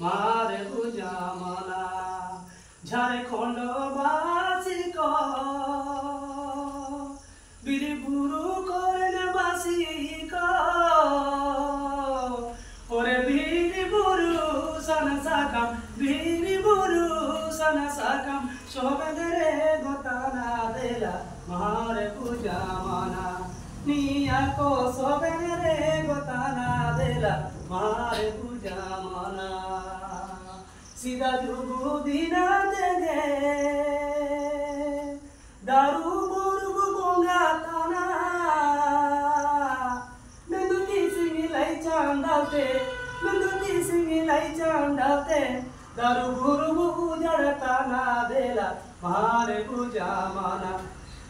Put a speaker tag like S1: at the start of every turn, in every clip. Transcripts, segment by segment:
S1: मारे बुझामना झारखंड बासी को बीरबुरु करेन बासी को ओरे बीरबुरु सन साकाम बीरबुरु सन साकाम शोभदरे गोताना देला मारे बुझामना निया को शोभदरे गोताना देला मारे बुझामना सीधा जुगु दीना देगे दारू बुरुगु गोंगा ताना मेंदुती सिंगिलाई चांदाते दारू बुरुगु जड़ताना देला मारे बुझामना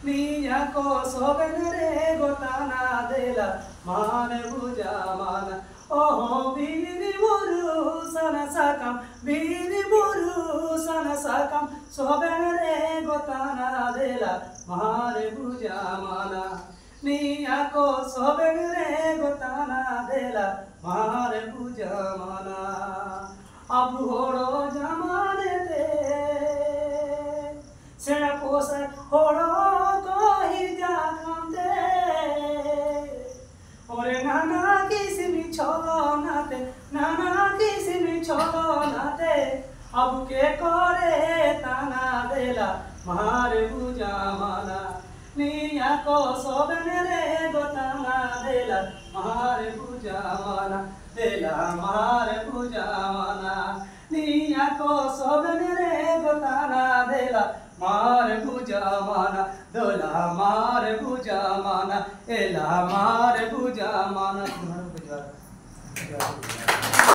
S1: निया को सोगनरे गोताना देला मारे बुझामना ओहो बीरबुरु सन साकाम बीरबुरु सन साकाम सोबेरे गोताना देला मारे बुझामना निया को सोबेरे गोताना देला मारे बुझामना अब होड़ो जमाने दे सेना पोसे होड़ो को ही जा खाते ओरे नाना किसिमी छोलो नाते अब के करे ताना देला मारे बुझामना निया को सोबेरे गोताना देला मारे बुझामना देला मारे बुझामना निया को सोबेरे गोताना देला मारे बुझामना दोला मारे बुझामना एला मारे बुझामना।